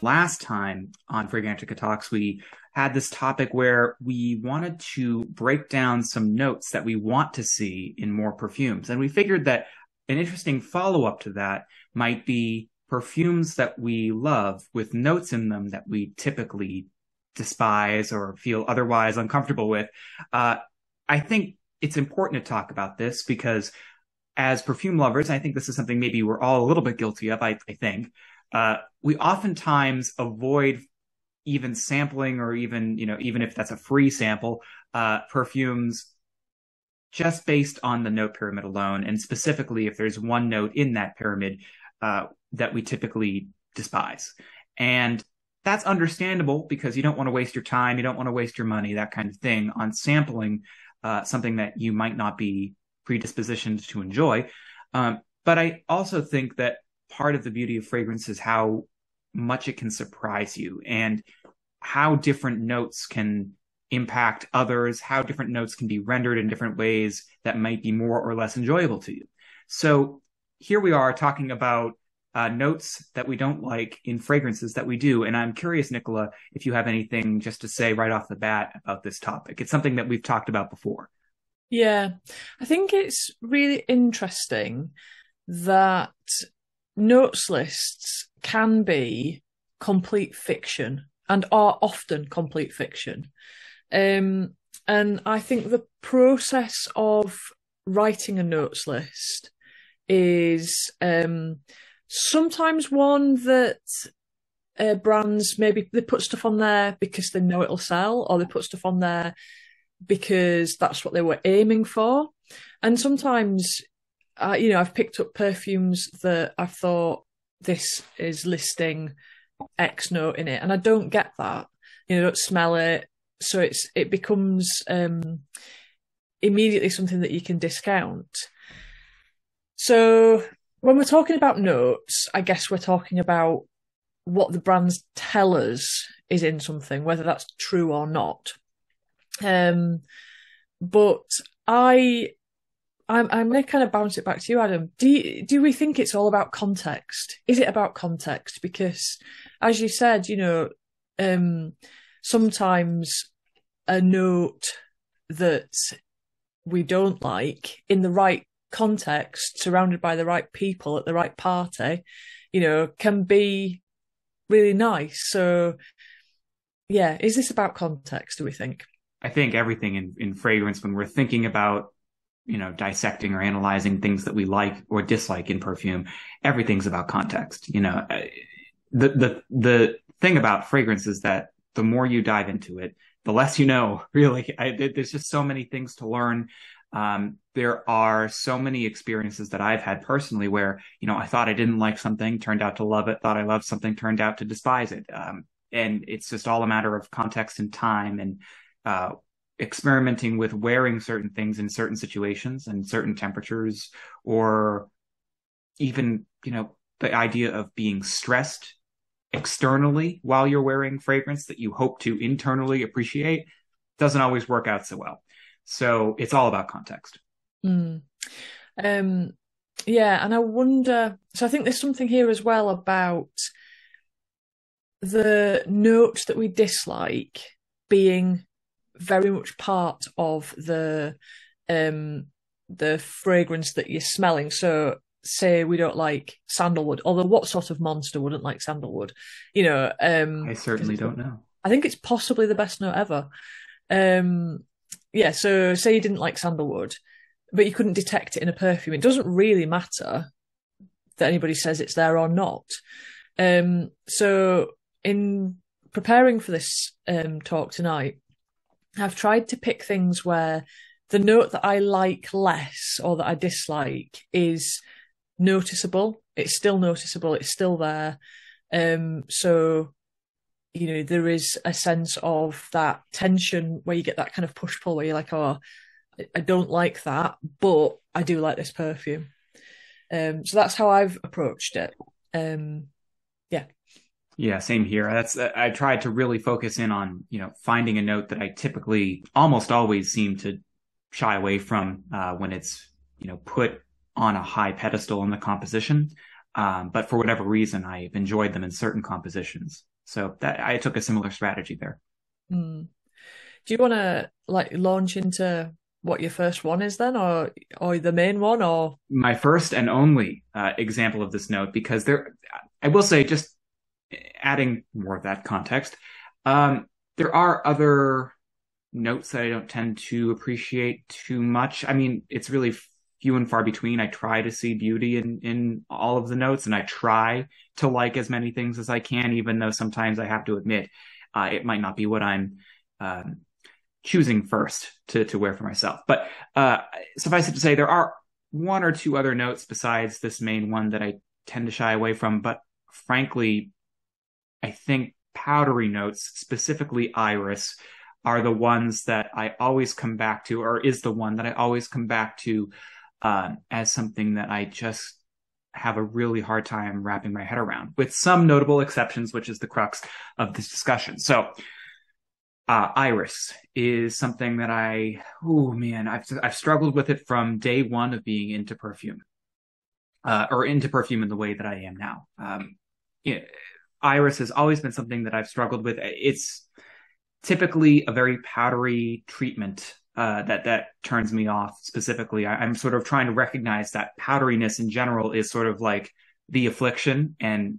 Last time on Fragrantica Talks, we had this topic where we wanted to break down some notes that we want to see in more perfumes. And we figured that an interesting follow-up to that might be perfumes that we love with notes in them that we typically despise or feel otherwise uncomfortable with. I think it's important to talk about this because as perfume lovers, I think this is something maybe we're all a little bit guilty of, I think. We oftentimes avoid even sampling or even if that's a free sample, perfumes just based on the note pyramid alone. And specifically, if there's one note in that pyramid that we typically despise. And that's understandable because you don't want to waste your time, you don't want to waste your money, that kind of thing, on sampling something that you might not be predispositioned to enjoy. But I also think that part of the beauty of fragrance is how much it can surprise you and how different notes can impact others, how different notes can be rendered in different ways that might be more or less enjoyable to you. So here we are talking about notes that we don't like in fragrances that we do. And I'm curious, Nicola, if you have anything just to say right off the bat about this topic. It's something that we've talked about before. Yeah, I think it's really interesting that notes lists can be complete fiction and are often complete fiction. And I think the process of writing a notes list is sometimes one that brands, maybe they put stuff on there because they know it'll sell, or they put stuff on there because that's what they were aiming for. And sometimes, I've picked up perfumes that I've thought, this is listing X note in it, and I don't get that. I don't smell it, so it becomes immediately something that you can discount. So when we're talking about notes, I guess we're talking about what the brands tell us is in something, whether that's true or not. But I may kind of bounce it back to you, Adam. Do we think it's all about context? Is it about context? Because, as you said, sometimes a note that we don't like in the right context, surrounded by the right people at the right party, can be really nice. So, yeah, is this about context, do we think? I think everything in fragrance, when we're thinking about dissecting or analyzing things that we like or dislike in perfume, everything's about context. The thing about fragrance is that the more you dive into it, the less you know, really. There's just so many things to learn. There are so many experiences that I've had personally where, I thought I didn't like something, turned out to love it, thought I loved something, turned out to despise it. And it's just all a matter of context and time and experimenting with wearing certain things in certain situations and certain temperatures, or even, the idea of being stressed externally while you're wearing fragrance that you hope to internally appreciate doesn't always work out so well. So it's all about context. Yeah, and I wonder, so I think there's something here as well about the notes that we dislike being very much part of the fragrance that you're smelling. So say we don't like sandalwood, although what sort of monster wouldn't like sandalwood? I certainly don't know. I think it's possibly the best note ever. Yeah, so say you didn't like sandalwood, but you couldn't detect it in a perfume. It doesn't really matter that anybody says it's there or not. So in preparing for this talk tonight, I've tried to pick things where the note that I like less or that I dislike is noticeable. It's still noticeable. It's still there. So, there is a sense of that tension where you get that kind of push-pull where you're like, oh, I don't like that, but I do like this perfume. So that's how I've approached it. Yeah. Yeah, same here. I tried to really focus in on, finding a note that I typically almost always seem to shy away from when it's, put on a high pedestal in the composition. But for whatever reason, I've enjoyed them in certain compositions. So that I took a similar strategy there. Mm. Do you want to launch into what your first one is then, or the main one, or My first and only example of this note, because I will say, just adding more of that context, there are other notes that I don't tend to appreciate too much. I mean, it's really few and far between. I try to see beauty in all of the notes, and I try to like as many things as I can, even though sometimes I have to admit it might not be what I'm choosing first to wear for myself. But suffice it to say, there are one or two other notes besides this main one that I tend to shy away from. But frankly, I think powdery notes, specifically iris, are the ones that I always come back to, or is the one that I always come back to as something that I just have a really hard time wrapping my head around, with some notable exceptions, which is the crux of this discussion. So iris is something that I've struggled with it from day one of being into perfume, or into perfume in the way that I am now. Iris has always been something that I've struggled with. It's typically a very powdery treatment that turns me off specifically. I'm sort of trying to recognize that powderiness in general is sort of like the affliction, and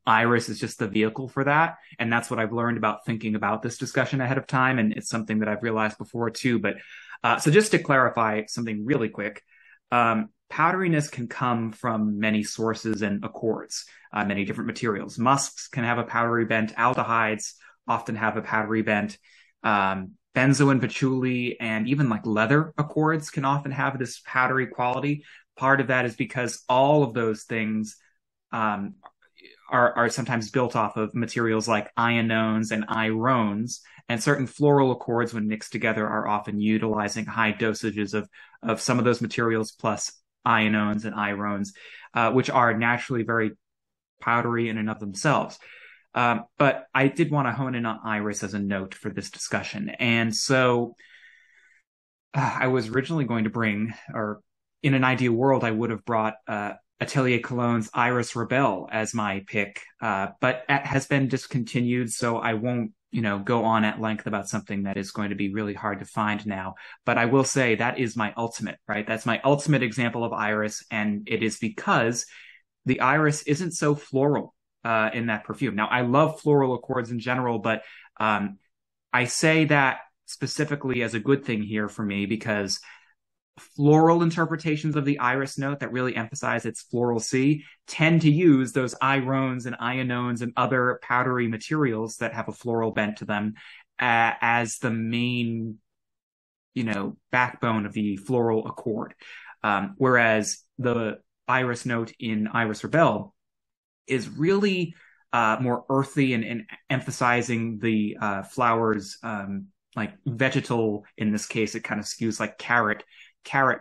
iris is just the vehicle for that. And that's what I've learned about thinking about this discussion ahead of time. And it's something that I've realized before too. But so just to clarify something really quick, powderiness can come from many sources and accords, many different materials. Musks can have a powdery bent. Aldehydes often have a powdery bent. Benzo and patchouli and even like leather accords can often have this powdery quality. Part of that is because all of those things are sometimes built off of materials like ionones and irones, and certain floral accords, when mixed together, are often utilizing high dosages of some of those materials plus ionones and irones, which are naturally very powdery in and of themselves. But I did want to hone in on iris as a note for this discussion. And so I was originally going to bring, or in an ideal world, I would have brought Atelier Cologne's Iris Rebelle as my pick, but it has been discontinued, so I won't, go on at length about something that is going to be really hard to find now. But I will say that is my ultimate, right? That's my ultimate example of iris, and it is because the iris isn't so floral in that perfume. Now, I love floral accords in general, but I say that specifically as a good thing here for me, because floral interpretations of the iris note that really emphasize its floral C tend to use those irones and ionones and other powdery materials that have a floral bent to them as the main, backbone of the floral accord. Whereas the iris note in Iris Rebelle is really more earthy and emphasizing the flowers, like vegetal. In this case, it kind of skews like carrot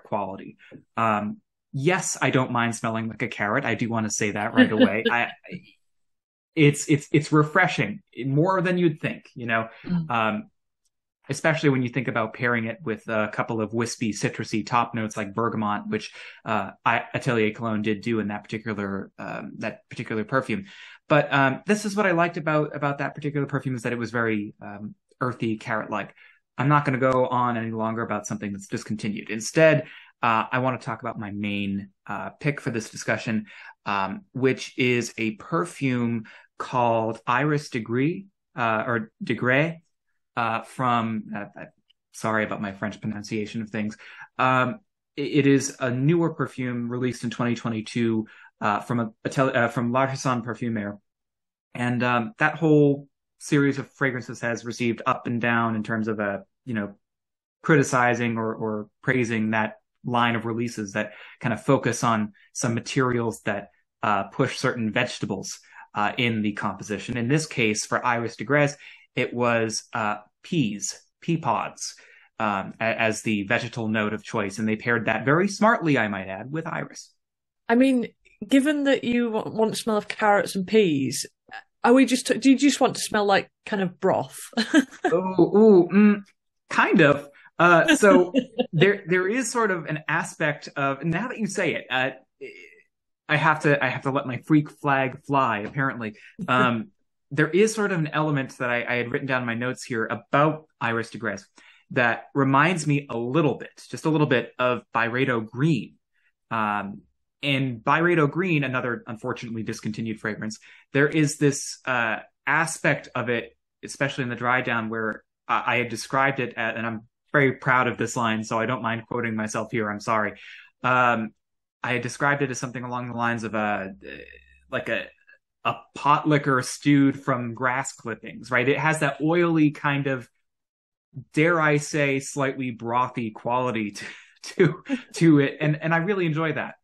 quality. Yes, I don't mind smelling like a carrot. I do want to say that right away. It's refreshing, more than you'd think, especially when you think about pairing it with a couple of wispy, citrusy top notes like bergamot, which Atelier Cologne did do in that particular perfume. But this is what I liked about that particular perfume, is that it was very earthy, carrot-like. I'm not going to go on any longer about something that's discontinued. Instead, I want to talk about my main pick for this discussion, which is a perfume called Iris de Gris, or de Gres, from, sorry about my French pronunciation of things. It is a newer perfume released in 2022 from L'Artisan Parfumeur. And that whole series of fragrances has received up and down in terms of criticizing or praising that line of releases that kind of focus on some materials that push certain vegetables in the composition. In this case, for Iris de Gres, it was pea pods, as the vegetal note of choice, and they paired that very smartly, I might add, with iris. I mean, given that you want to smell of carrots and peas, do you just want to smell like kind of broth? Kind of. So there is sort of an aspect of, now that you say it, I have to let my freak flag fly, apparently. there is sort of an element that I had written down in my notes here about Iris de Gres that reminds me a little bit, just a little bit, of Byredo Green. In Byredo Green, another unfortunately discontinued fragrance, there is this aspect of it, especially in the dry down, where I had described it at, and I'm very proud of this line, so I don't mind quoting myself here. I'm sorry. I had described it as something along the lines of like a pot liquor stewed from grass clippings, right? It has that oily kind of, dare I say, slightly brothy quality to it, and I really enjoy that.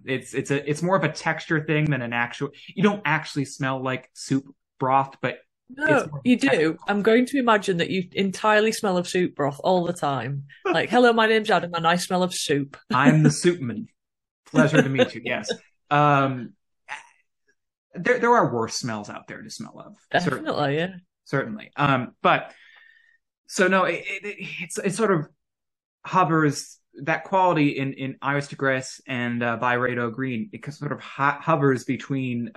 It's more of a texture thing than an actual. You don't actually smell like soup broth, but no, you do. I'm going to imagine that you entirely smell of soup broth all the time. Like, hello, my name's Adam, and I smell of soup. I'm the soupman. Pleasure to meet you. Yes. There are worse smells out there to smell of. Definitely, yeah. Certainly. But so no, it sort of hovers, that quality in Iris de Gres and Byredo Green. It sort of hovers between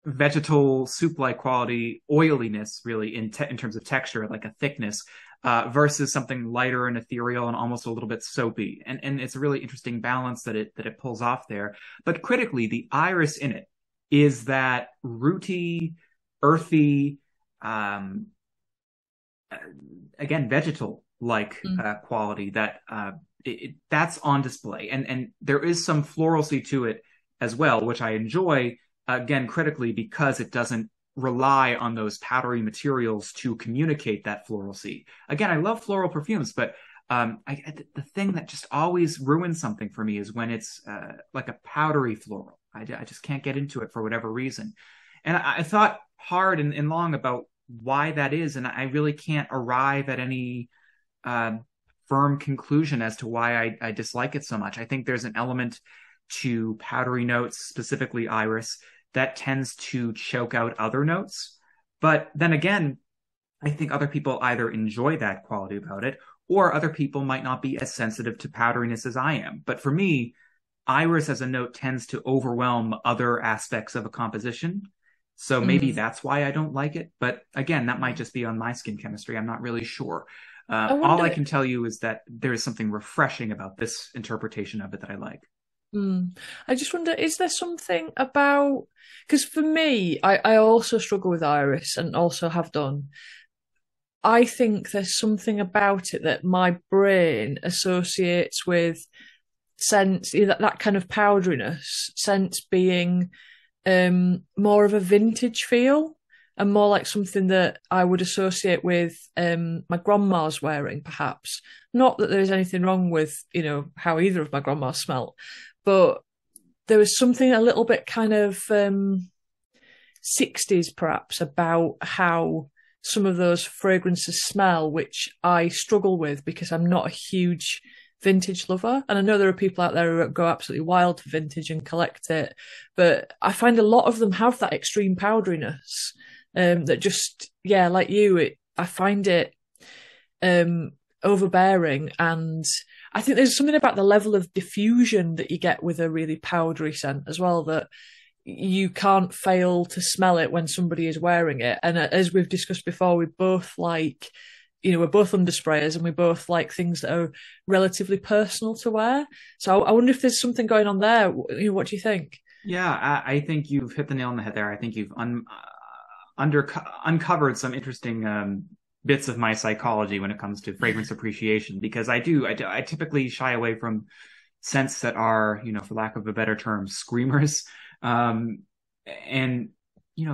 vegetal soup-like quality, oiliness, really in terms of texture, like a thickness, versus something lighter and ethereal and almost a little bit soapy. And it's a really interesting balance that it pulls off there. But critically, the iris in it is that rooty, earthy, again, vegetal-like quality that that's on display. And there is some floralcy to it as well, which I enjoy, again, critically, because it doesn't rely on those powdery materials to communicate that floralcy. Again, I love floral perfumes, but the thing that just always ruins something for me is when it's like a powdery floral. I just can't get into it for whatever reason. And I thought hard and long about why that is, and I really can't arrive at any firm conclusion as to why I dislike it so much. I think there's an element to powdery notes, specifically iris, that tends to choke out other notes. But then again, I think other people either enjoy that quality about it, or other people might not be as sensitive to powderiness as I am. But for me, iris as a note tends to overwhelm other aspects of a composition. So maybe that's why I don't like it. But again, that might just be on my skin chemistry. I'm not really sure. All I can tell you is that there is something refreshing about this interpretation of it that I like. I just wonder, is there something about, because for me, I also struggle with iris and also have done. I think there's something about it that my brain associates with scents, that kind of powderiness, scents being more of a vintage feel and more like something that I would associate with my grandma's wearing, perhaps. Not that there's anything wrong with, how either of my grandmas smelt, but there was something a little bit kind of 60s perhaps about how some of those fragrances smell, which I struggle with because I'm not a huge vintage lover. And I know there are people out there who go absolutely wild for vintage and collect it, but I find a lot of them have that extreme powderiness that just, like you, I find it overbearing. And I think there's something about the level of diffusion that you get with a really powdery scent as well, that you can't fail to smell it when somebody is wearing it. And as we've discussed before, we both like, we're both undersprayers and we both like things that are relatively personal to wear. So I wonder if there's something going on there. What do you think? Yeah, I think you've hit the nail on the head there. I think you've uncovered some interesting bits of my psychology when it comes to fragrance appreciation, because I typically shy away from scents that are, for lack of a better term, screamers. And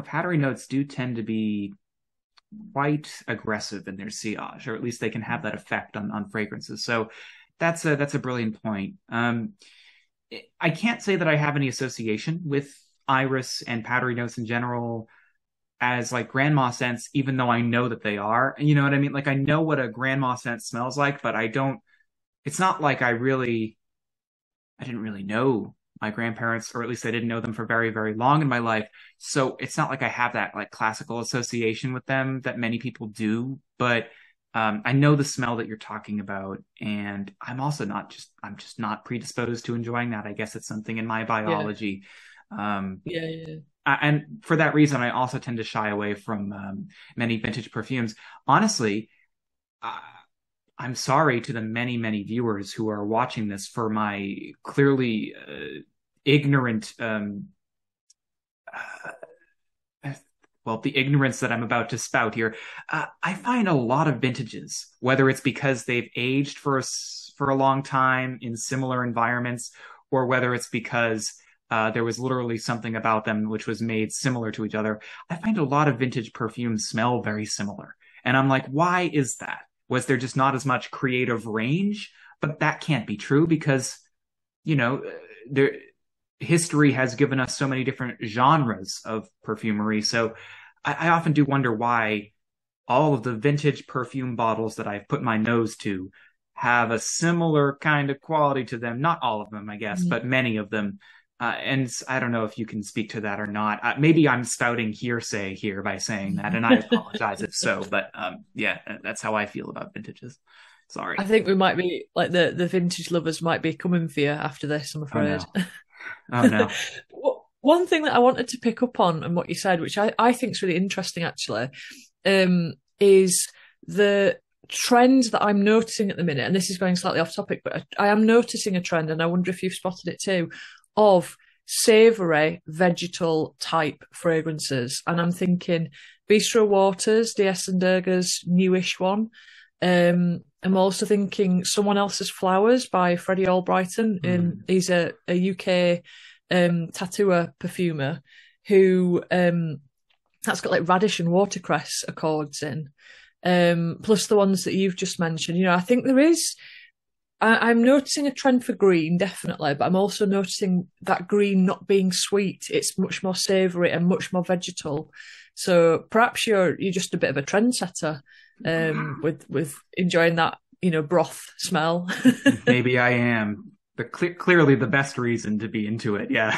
powdery notes do tend to be quite aggressive in their sillage, or at least they can have that effect on fragrances. So that's a brilliant point. I can't say that I have any association with iris and powdery notes in general as like grandma scents, even though I know that they are. You know what I mean? Like, I know what a grandma scent smells like, but it's not like I didn't really know my grandparents, or at least I didn't know them for very, very long in my life. So it's not like I have that like classical association with them that many people do, but I know the smell that you're talking about, and I'm just not predisposed to enjoying that. I guess it's something in my biology. Yeah. and for that reason, I also tend to shy away from many vintage perfumes. Honestly, I'm sorry to the many, many viewers who are watching this for my clearly ignorant, the ignorance that I'm about to spout here. I find a lot of vintages, whether it's because they've aged for a long time in similar environments, or whether it's because there was literally something about them which was made similar to each other. I find a lot of vintage perfumes smell very similar. And I'm like, why is that? Was there just not as much creative range? But that can't be true because, history has given us so many different genres of perfumery. So I often do wonder why all of the vintage perfume bottles that I've put my nose to have a similar kind of quality to them. Not all of them, I guess, but many of them. And I don't know if you can speak to that or not. Maybe I'm spouting hearsay here by saying that, and I apologize if so. But yeah, that's how I feel about vintages. Sorry. I think we might be like the vintage lovers might be coming for you after this, I'm afraid. Oh no. One thing that I wanted to pick up on and what you said, which I think is really interesting actually, is the trend that I'm noticing at the minute, and this is going slightly off topic, but I am noticing a trend, and I wonder if you've spotted it too, of savory vegetal type fragrances. And I'm thinking Bistro Waters, DS and Durga's newish one. I'm also thinking Someone Else's Flowers by Freddie Albrighton. He's a UK tattooer perfumer who that's got like radish and watercress accords in, plus the ones that you've just mentioned. I think there is. I'm noticing a trend for green, definitely, but I'm also noticing that green not being sweet. It's much more savoury and much more vegetal. So perhaps you're just a bit of a trendsetter with enjoying that, broth smell. Maybe I am. But clearly the best reason to be into it, yeah.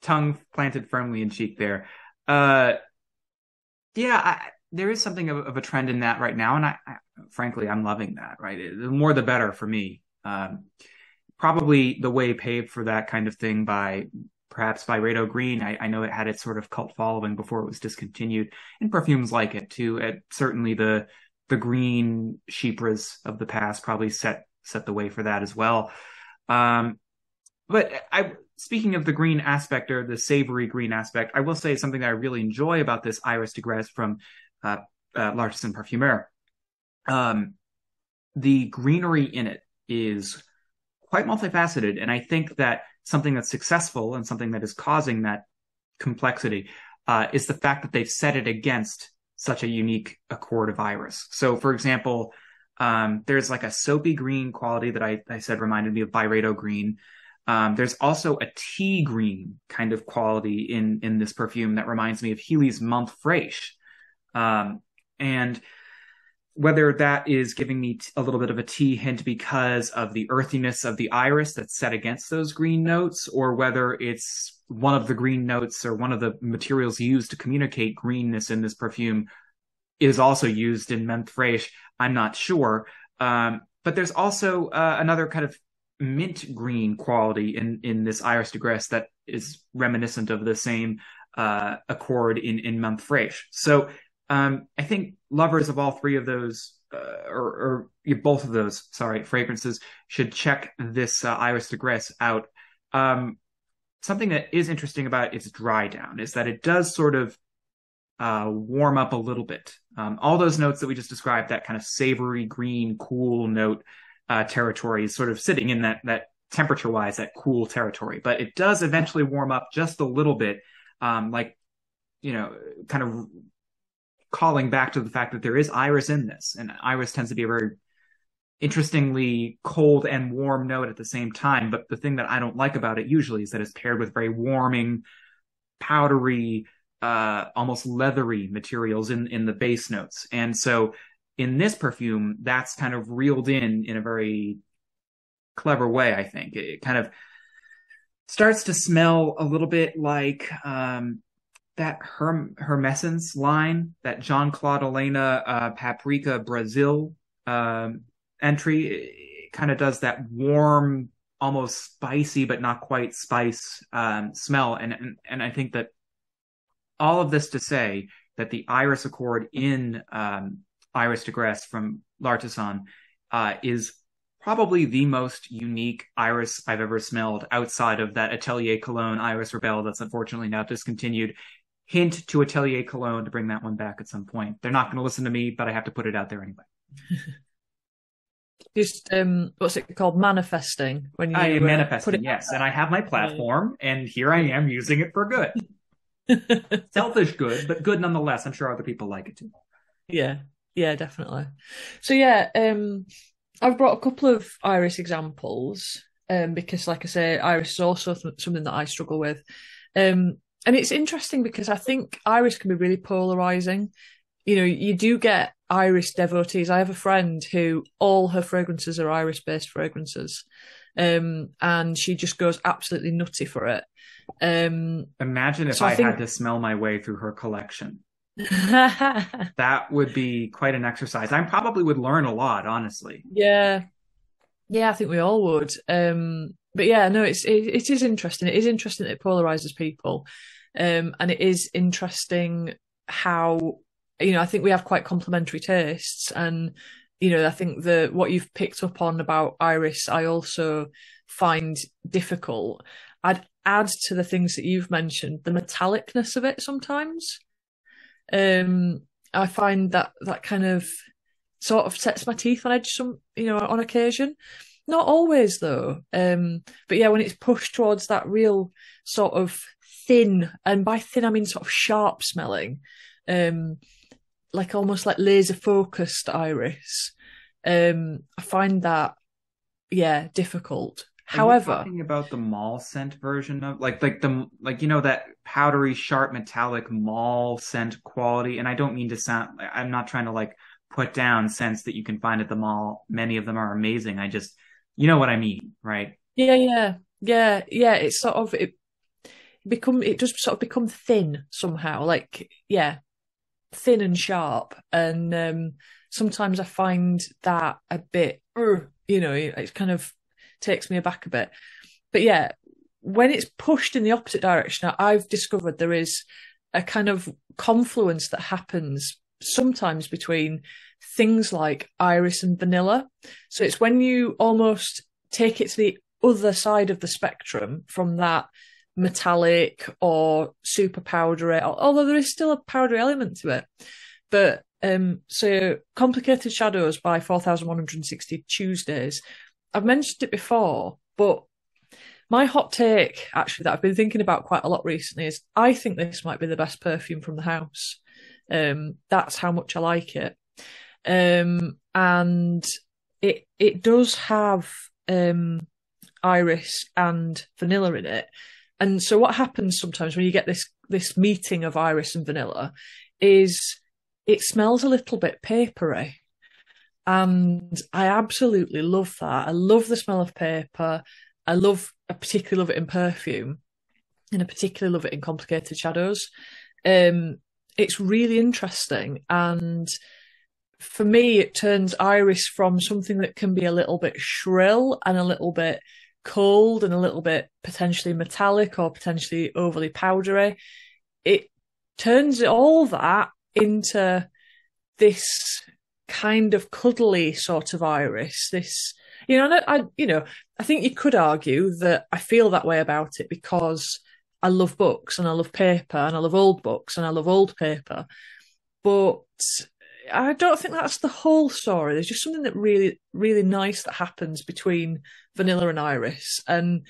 Tongue planted firmly in cheek there. There is something of a trend in that right now, and frankly, I'm loving that, right? The more the better for me. Probably the way paved for that kind of thing by perhaps Byredo Green. I know it had its sort of cult following before it was discontinued, and perfumes like it too. Certainly the green chypres of the past probably set the way for that as well. But speaking of the green aspect, or the savory green aspect, I will say something that I really enjoy about this Iris de Gres from L'Artisan Parfumeur. The greenery in it is quite multifaceted, and I think that something that's successful and something that is causing that complexity is the fact that they've set it against such a unique accord of iris. So, for example, there's like a soapy green quality that I said reminded me of Byredo Green. There's also a tea green kind of quality in this perfume that reminds me of Healy's Menthe Fraiche. And whether that is giving me a little bit of a tea hint because of the earthiness of the iris that's set against those green notes, or whether it's one of the green notes or one of the materials used to communicate greenness in this perfume is also used in Menthe Fraiche, I'm not sure. But there's also another kind of mint green quality in this Iris de Gres that is reminiscent of the same accord in Menthe Fraiche. So I think lovers of all three of those, or both of those, fragrances should check this Iris de Gres out. Something that is interesting about its dry down is that it does sort of warm up a little bit. All those notes that we just described, that kind of savory, green, cool note territory, is sort of sitting in that temperature-wise, that cool territory. But it does eventually warm up just a little bit, kind of calling back to the fact that there is iris in this, and iris tends to be a very interestingly cold and warm note at the same time. But the thing that I don't like about it usually is that it's paired with very warming, powdery, almost leathery materials in the base notes. And so in this perfume, that's kind of reeled in a very clever way, I think. It kind of starts to smell a little bit like that Hermescence line, that Jean-Claude Elena Paprika Brazil entry. It kind of does that warm almost spicy, but not quite spice smell. And I think that all of this to say that the iris accord in Iris de Gres from L'Artisan is probably the most unique iris I've ever smelled outside of that Atelier Cologne Iris Rebelle that's unfortunately now discontinued. Hint to Atelier Cologne to bring that one back at some point. They're not going to listen to me, but I have to put it out there anyway. Just what's it called? Manifesting when you I am manifesting, yes. And I have my platform, and here I am using it for good. Selfish good, but good nonetheless. I'm sure other people like it too. Yeah, definitely. So yeah, I've brought a couple of iris examples because, like I say, iris is also something that I struggle with. And it's interesting because I think iris can be really polarizing. You know, you do get iris devotees. I have a friend who all her fragrances are iris-based fragrances, and she just goes absolutely nutty for it. Imagine if I had to smell my way through her collection. That would be quite an exercise. I probably would learn a lot, honestly. Yeah, I think we all would. But yeah, no, it is interesting. It is interesting that it polarizes people, and it is interesting how, you know, I think we have quite complementary tastes, and you know, I think what you've picked up on about iris, I also find difficult. I'd add to the things that you've mentioned the metallicness of it sometimes. I find that kind of sort of sets my teeth on edge on occasion. Not always though. But yeah, when it's pushed towards that real sort of thin, and by thin I mean sort of sharp smelling, like almost like laser focused iris. I find that difficult. However, talking about the mall scent version of like that powdery, sharp, metallic mall scent quality. And I don't mean to sound, I'm not trying to like put down scents that you can find at the mall. Many of them are amazing. I just, you know what I mean, right? Yeah. It's sort of it does sort of become thin somehow, like thin and sharp. And sometimes I find that a bit, it's kind of takes me aback a bit. But yeah, when it's pushed in the opposite direction, I've discovered there is a kind of confluence that happens sometimes between things like iris and vanilla. So it's when you almost take it to the other side of the spectrum from that metallic or super powdery, although there is still a powdery element to it. But so Complicated Shadows by 4160 Tuesdays, I've mentioned it before, but my hot take, actually, that I've been thinking about quite a lot recently is I think this might be the best perfume from the house. That's how much I like it. And it does have iris and vanilla in it. And so what happens sometimes when you get this meeting of iris and vanilla is it smells a little bit papery. And I absolutely love that. I love the smell of paper. I particularly love it in perfume, and I particularly love it in Complicated Shadows. It's really interesting. And for me, it turns iris from something that can be a little bit shrill and a little bit cold and a little bit potentially metallic or potentially overly powdery. It turns all that into this kind of cuddly sort of iris. This, I think you could argue that I feel that way about it because I love books and I love paper and I love old books and I love old paper. But I don't think that's the whole story. There's just something that really, really nice that happens between vanilla and iris. And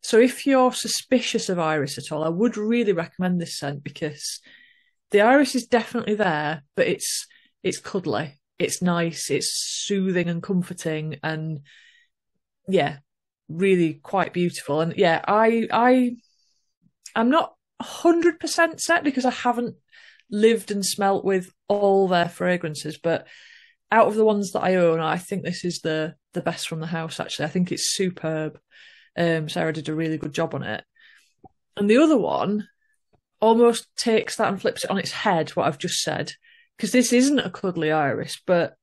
so if you're suspicious of iris at all, I would really recommend this scent because the iris is definitely there, but it's cuddly. It's nice, it's soothing and comforting, and really quite beautiful. And I'm not 100% set because I haven't lived and smelt with all their fragrances, but out of the ones that I own, I think this is the best from the house, actually. I think it's superb. Sarah did a really good job on it. And the other one almost takes that and flips it on its head, what I've just said, because this isn't a cuddly iris, but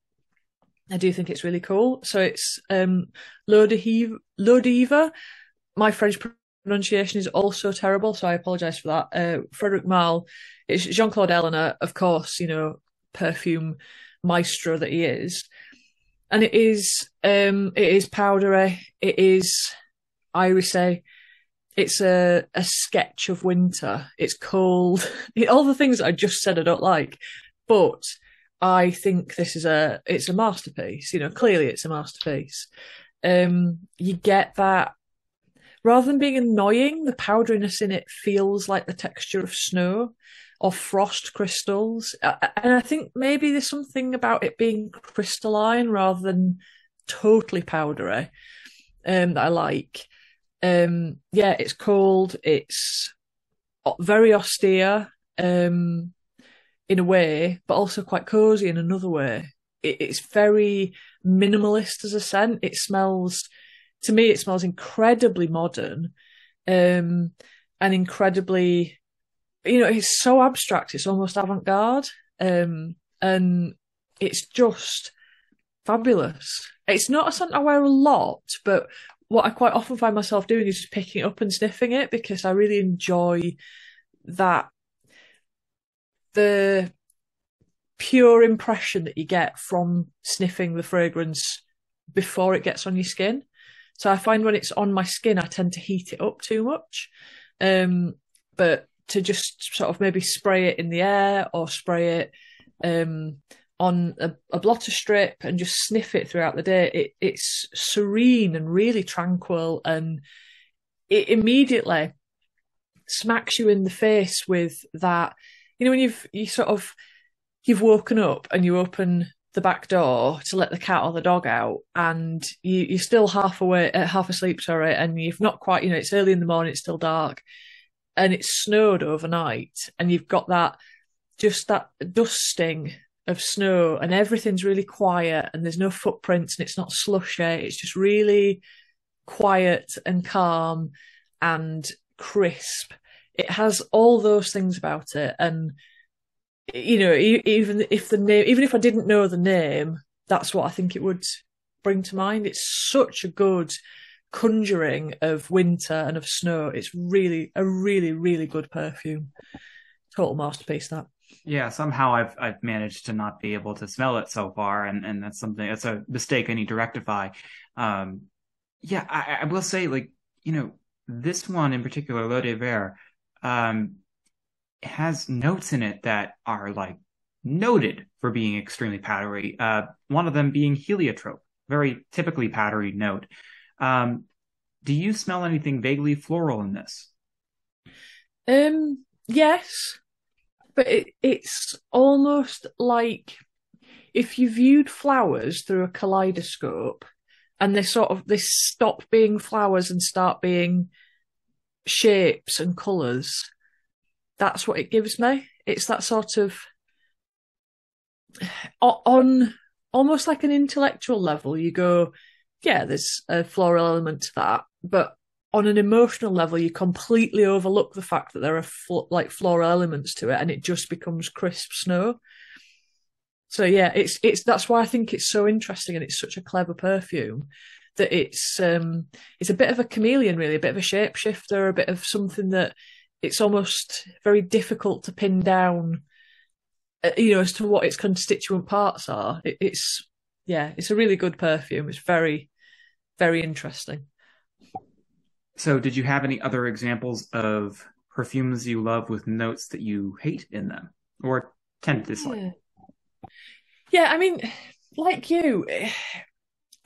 I do think it's really cool. So it's Lodiva. My French pronunciation is also terrible, so I apologise for that. Frederic Malle, it's Jean-Claude Eleanor, of course, you know, perfume maestro that he is. And it is powdery, it is irisy, it's a sketch of winter, it's cold, all the things that I just said I don't like. But I think this is it's a masterpiece, you know, clearly it's a masterpiece. You get that, rather than being annoying, the powderiness in it feels like the texture of snow or frost crystals. And I think maybe there's something about it being crystalline rather than totally powdery that I like. Yeah, it's cold. It's very austere in a way, but also quite cozy in another way. It's very minimalist as a scent. To me, it smells incredibly modern and incredibly, you know, it's so abstract, it's almost avant-garde, and it's just fabulous. It's not a scent I wear a lot, but what I quite often find myself doing is just picking it up and sniffing it, because I really enjoy that, the pure impression that you get from sniffing the fragrance before it gets on your skin. So I find when it's on my skin, I tend to heat it up too much. But to just sort of maybe spray it in the air or spray it on a blotter strip and just sniff it throughout the day, it's serene and really tranquil, and it immediately smacks you in the face with that, you know, when you've woken up and you open the back door to let the cat or the dog out, and you're still half asleep, and you've not quite, you know, it's early in the morning, it's still dark, and it's snowed overnight, and you've got that dusting of snow, and everything's really quiet, and there's no footprints, and it's not slushy, it's just really quiet and calm and crisp. It has all those things about it, and you know, even if I didn't know the name, that's what I think it would bring to mind. It's such a good conjuring of winter and of snow. It's really a really, really good perfume. Total masterpiece, that. Yeah, somehow I've managed to not be able to smell it so far, and that's a mistake I need to rectify. Yeah, I will say, like, you know, this one in particular, L'Eau de Verre, has notes in it that are like noted for being extremely powdery. One of them being heliotrope, very typically powdery note. Do you smell anything vaguely floral in this? Yes, but it's almost like if you viewed flowers through a kaleidoscope and they stop being flowers and start being shapes and colours. That's what it gives me. It's that sort of, on almost like an intellectual level, you go, yeah, there's a floral element to that, but on an emotional level, you completely overlook the fact that there are like floral elements to it, and it just becomes crisp snow. So yeah, that's why I think it's so interesting, and it's such a clever perfume, that it's a bit of a chameleon, really, a bit of a shapeshifter, a bit of something that it's almost very difficult to pin down, you know, as to what its constituent parts are. It's a really good perfume. It's very, very interesting. So did you have any other examples of perfumes you love with notes that you hate in them or tend to dislike? Yeah, I mean, like you,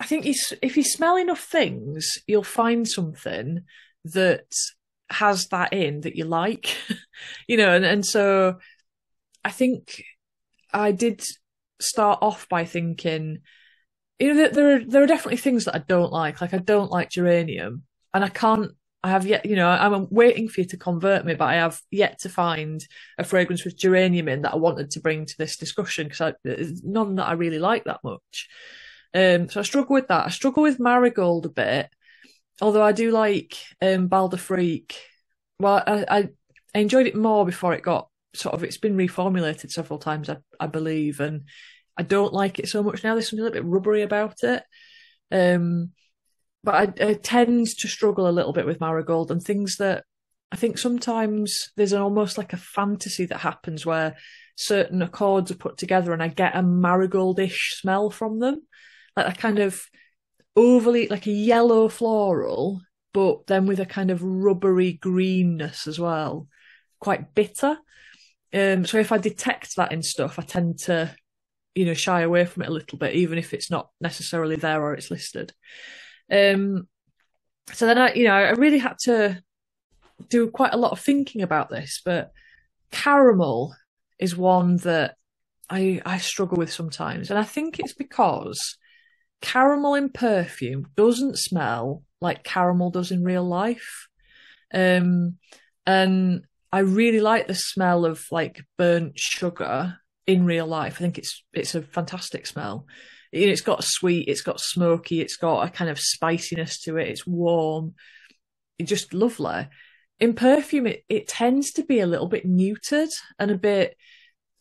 I think if you smell enough things, you'll find something that has that in that you like, you know, and so I think I did start off by thinking, you know, there are definitely things that I don't like. Like, I don't like geranium, and I have yet, you know, I'm waiting for you to convert me, but I have yet to find a fragrance with geranium in that I wanted to bring to this discussion, because there's none that I really like that much. So I struggle with that. I struggle with marigold a bit, although I do like Bal de Freak. Well, I enjoyed it more before it got it's been reformulated several times, I believe, and I don't like it so much now. There's something a little bit rubbery about it. But I tend to struggle a little bit with marigold and things that I think sometimes there's almost like a fantasy that happens where certain accords are put together and I get a marigoldish smell from them. Like a kind of overly, like a yellow floral, but then with a kind of rubbery greenness as well. Quite bitter. So if I detect that in stuff, I tend to, shy away from it a little bit, even if it's not necessarily there or it's listed. So then I really had to do quite a lot of thinking about this, but caramel is one that I struggle with sometimes. And I think it's because caramel in perfume doesn't smell like caramel does in real life. And I really like the smell of like burnt sugar in real life. I think it's a fantastic smell. It's got sweet, it's got smoky, it's got a kind of spiciness to it. It's warm. It's just lovely. In perfume, it tends to be a little bit muted and a bit,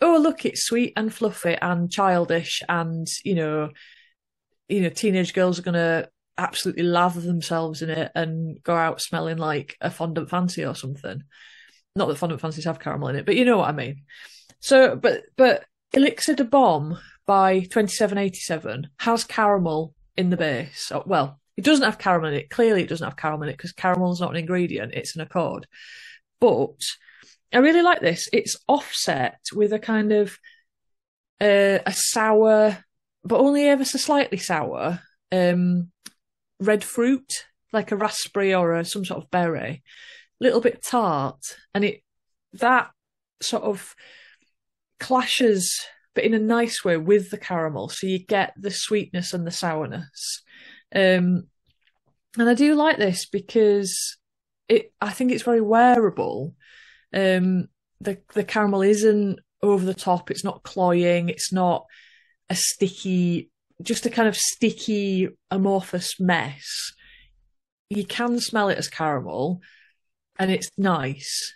oh, look, it's sweet and fluffy and childish and, teenage girls are going to absolutely lather themselves in it and go out smelling like a fondant fancy or something. Not that fondant fancies have caramel in it, but you know what I mean. So, but Elixir de Bombe by 2787 has caramel in the base. Well, it doesn't have caramel in it. Clearly, it doesn't have caramel in it because caramel is not an ingredient. It's an accord. But I really like this. It's offset with a kind of a sour, but only ever so slightly sour, red fruit, like a raspberry or some sort of berry. A little bit tart. And that sort of clashes, but in a nice way, with the caramel. So you get the sweetness and the sourness. And I do like this because I think it's very wearable. The caramel isn't over the top. It's not cloying. It's not a sticky, just a kind of sticky, amorphous mess. You can smell it as caramel, and it's nice.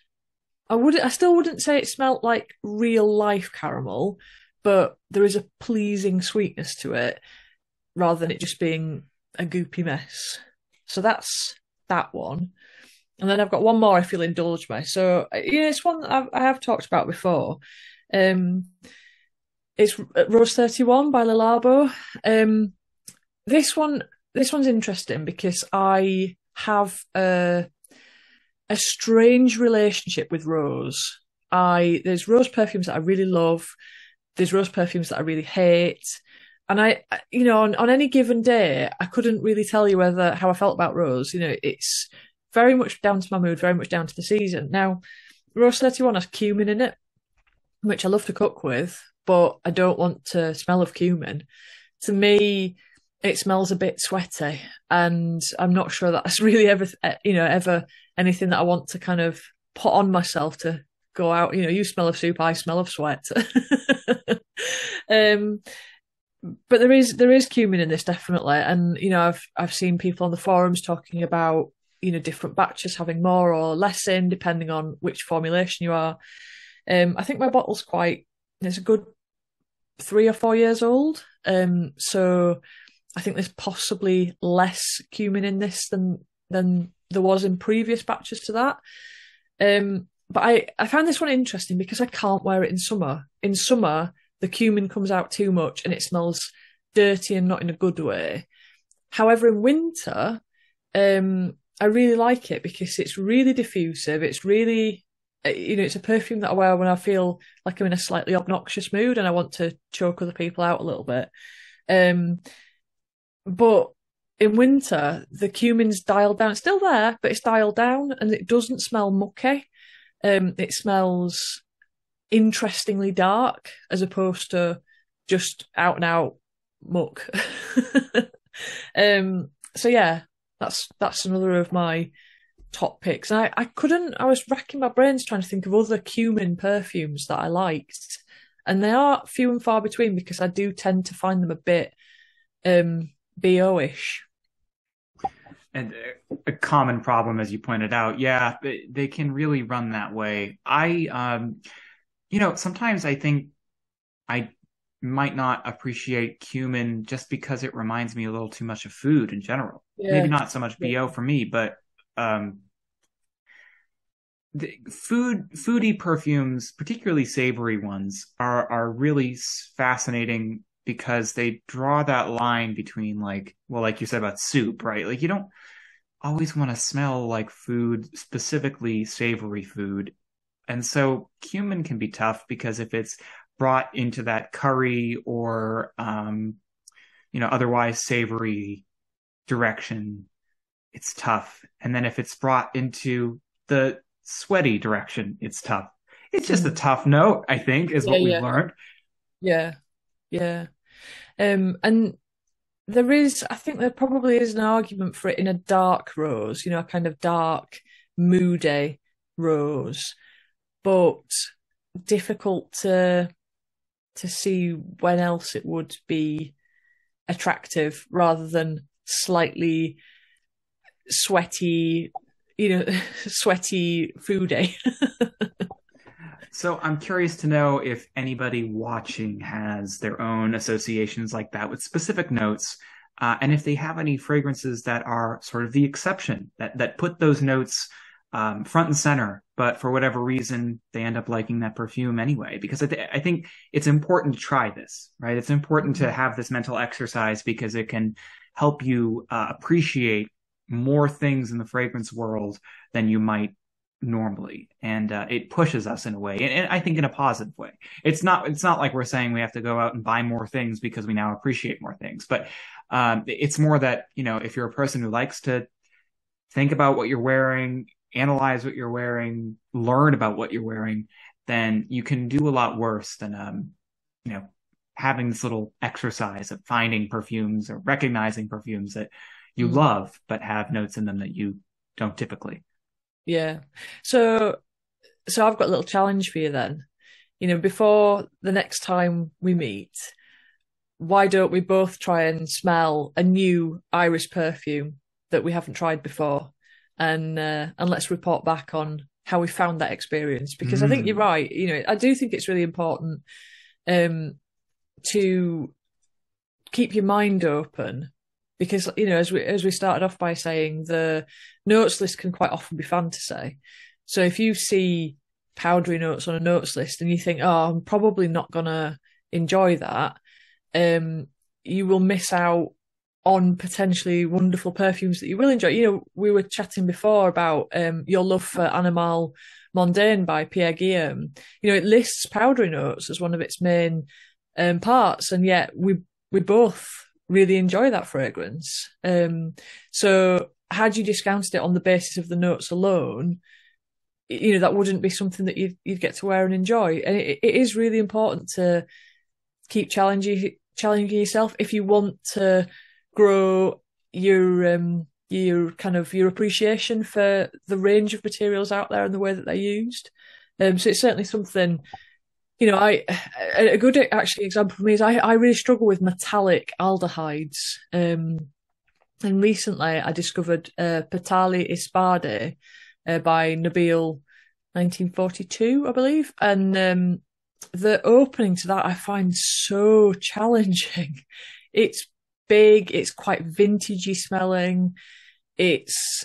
I still wouldn't say it smelled like real life caramel, but there is a pleasing sweetness to it rather than it just being a goopy mess. So that's that one. And then I've got one more I feel indulged by. So, it's one that I have talked about before. It's Rose 31 by Labo. This one's interesting because I have a strange relationship with rose. There's rose perfumes that I really love. There's rose perfumes that I really hate. And on any given day, I couldn't really tell you how I felt about rose. It's very much down to my mood, very much down to the season. Now, Rose 31 has cumin in it, which I love to cook with, but I don't want to smell of cumin. To me, it smells a bit sweaty, and I'm not sure that's really ever anything that I want to kind of put on myself to go out. You smell of soup, I smell of sweat. But there is cumin in this, definitely, and I've seen people on the forums talking about different batches having more or less in depending on which formulation you are. I think my bottle's it's a good 3 or 4 years old, so I think there's possibly less cumin in this than there was in previous batches to that. But I found this one interesting because I can't wear it in summer. In summer, the cumin comes out too much and it smells dirty and not in a good way. However, in winter, I really like it because it's really diffusive. It's really, it's a perfume that I wear when I feel like I'm in a slightly obnoxious mood and I want to choke other people out a little bit. But in winter, the cumin's dialed down. It's still there, but it's dialed down and it doesn't smell mucky. It smells interestingly dark as opposed to just out and out muck. So yeah, that's another of my top picks. And I was racking my brains trying to think of other cumin perfumes that I liked. And they are few and far between because I do tend to find them a bit BO-ish. And a common problem, as you pointed out, yeah, they can really run that way. Sometimes I think I might not appreciate cumin just because it reminds me a little too much of food in general. Maybe Yeah. not so much BO for me, but the foodie perfumes, particularly savory ones, are really fascinating because they draw that line between like you said about soup, right? Like you don't always want to smell like food, specifically savory food. And so cumin can be tough because if it's brought into that curry or otherwise savory direction, it's tough. And then if it's brought into the sweaty direction, it's tough. It's just a tough note, I think, is what we've learned. Yeah. Yeah. And I think there probably is an argument for it in a dark rose, a kind of dark, moody rose, but difficult to see when else it would be attractive rather than slightly sweaty, sweaty foodie. So I'm curious to know if anybody watching has their own associations like that with specific notes, and if they have any fragrances that are sort of the exception that put those notes front and center, but for whatever reason they end up liking that perfume anyway. Because I think it's important to try this, right? It's important to have this mental exercise because it can help you appreciate more things in the fragrance world than you might normally, and it pushes us in a way, and I think in a positive way. It's not like we're saying we have to go out and buy more things because we now appreciate more things, but it's more that if you're a person who likes to think about what you're wearing, analyze what you're wearing, learn about what you're wearing, then you can do a lot worse than having this little exercise of finding perfumes or recognizing perfumes that you love but have notes in them that you don't typically. Yeah. So I've got a little challenge for you then. Before the next time we meet, why don't we both try and smell a new iris perfume that we haven't tried before, and let's report back on how we found that experience? Because I think you're right. I do think it's really important to keep your mind open. Because, as we started off by saying, the notes list can quite often be fantasy. So if you see powdery notes on a notes list and you think, oh, I'm probably not going to enjoy that, you will miss out on potentially wonderful perfumes that you will enjoy. We were chatting before about your love for Animal Mondaine by Pierre Guillaume. It lists powdery notes as one of its main parts, and yet we both really enjoy that fragrance. So had you discounted it on the basis of the notes alone, that wouldn't be something that you'd get to wear and enjoy. And it is really important to keep challenging yourself if you want to grow your appreciation for the range of materials out there and the way that they're used. So it's certainly something. A good example for me is I really struggle with metallic aldehydes. And recently I discovered Petali Spade by Nobile, 1942, I believe. And the opening to that I find so challenging. It's big, it's quite vintagey smelling, it's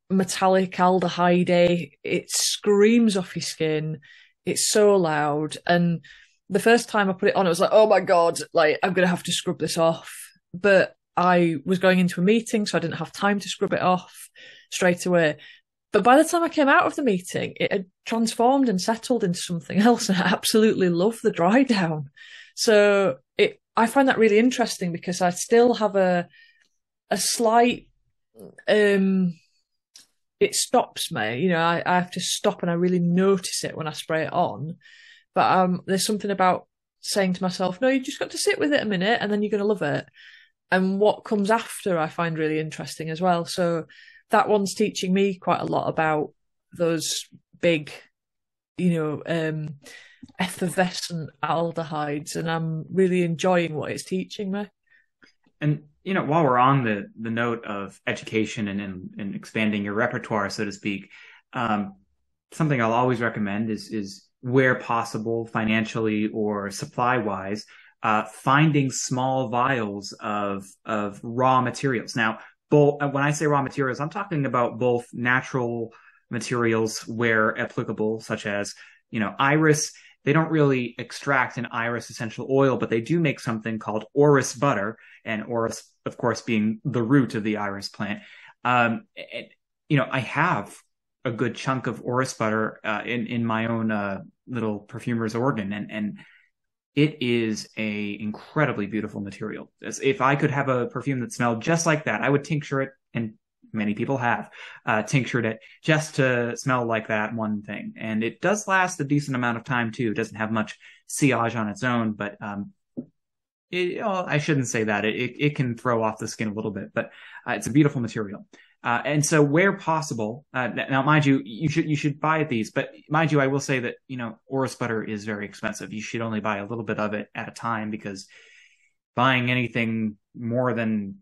metallic aldehyde, it screams off your skin. It's so loud. And the first time I put it on, I was like, oh my God, I'm going to have to scrub this off. But I was going into a meeting, so I didn't have time to scrub it off straight away. But by the time I came out of the meeting, it had transformed and settled into something else. And I absolutely love the dry down. So I find that really interesting because I still have a slight, it stops me, I have to stop and I really notice it when I spray it on. But there's something about saying to myself, no, you just got to sit with it a minute and then you're going to love it. And what comes after I find really interesting as well. So that one's teaching me quite a lot about those big, effervescent aldehydes, and I'm really enjoying what it's teaching me. And while we're on the note of education and expanding your repertoire, so to speak, something I'll always recommend is where possible, financially or supply wise, finding small vials of raw materials. Now, when I say raw materials, I'm talking about both natural materials where applicable, such as, iris. They don't really extract an iris essential oil, but they do make something called orris butter, and orris, of course, being the root of the iris plant. I have a good chunk of orris butter in my own little perfumer's organ, and it is a incredibly beautiful material. If I could have a perfume that smelled just like that, I would tincture it, and many people have tinctured it just to smell like that one thing. And it does last a decent amount of time too. It doesn't have much sillage on its own, but I shouldn't say that. It can throw off the skin a little bit, but it's a beautiful material. And so where possible, now mind you, you should buy these, but mind you, I will say that, orris butter is very expensive. You should only buy a little bit of it at a time, because buying anything more than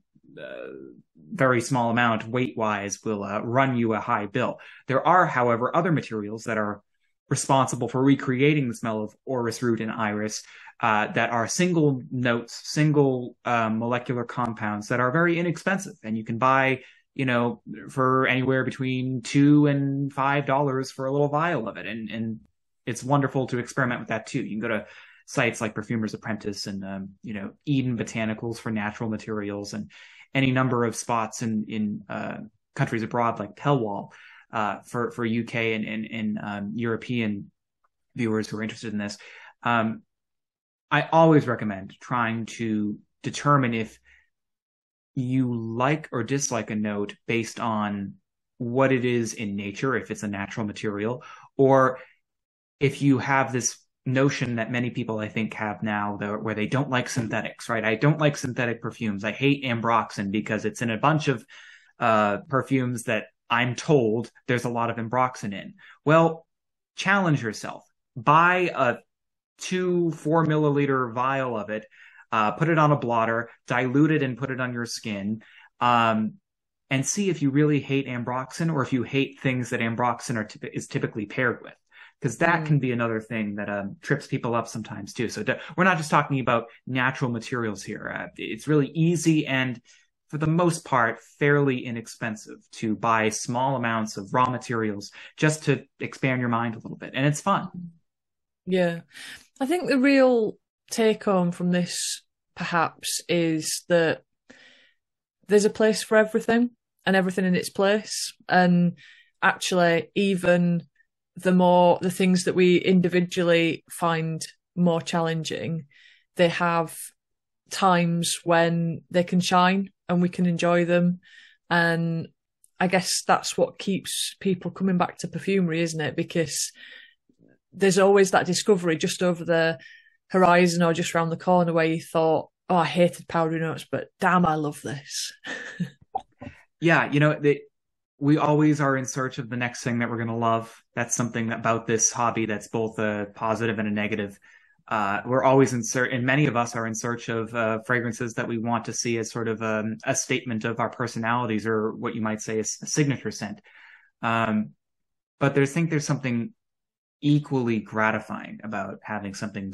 very small amount weight wise will run you a high bill. There are, however, other materials that are responsible for recreating the smell of orris root and iris that are single notes, single molecular compounds that are very inexpensive, and you can buy for anywhere between $2 and $5 for a little vial of it. And it's wonderful to experiment with that too. You can go to sites like Perfumer's Apprentice and, Eden Botanicals for natural materials, and any number of spots in countries abroad like Telwall for UK and European viewers who are interested in this. I always recommend trying to determine if you like or dislike a note based on what it is in nature, if it's a natural material, or if you have this notion that many people, I think, have now, where they don't like synthetics, right? I don't like synthetic perfumes. I hate ambroxan because it's in a bunch of perfumes that I'm told there's a lot of ambroxan in. Well, challenge yourself. Buy a 2-4 milliliter vial of it, put it on a blotter, dilute it, and put it on your skin, and see if you really hate ambroxan, or if you hate things that ambroxan is typically paired with, because that can be another thing that trips people up sometimes too. So we're not just talking about natural materials here. It's really easy and, for the most part, fairly inexpensive to buy small amounts of raw materials just to expand your mind a little bit, and it's fun. Yeah, I think the real take home from this perhaps is that there's a place for everything, and everything in its place. And actually, even the things that we individually find more challenging, they have times when they can shine and we can enjoy them. And I guess that's what keeps people coming back to perfumery, isn't it? Because there's always that discovery just over the horizon or just around the corner where you thought, oh, I hated powdery notes, but damn, I love this. Yeah, we always are in search of the next thing that we're going to love. That's something about this hobby that's both a positive and a negative. We're always and many of us are in search of fragrances that we want to see as sort of a statement of our personalities, or what you might say is a signature scent. But there's something equally gratifying about having something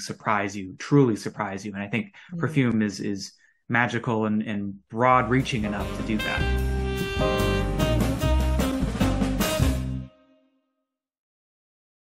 truly surprise you. And I think perfume is magical and broad reaching enough to do that.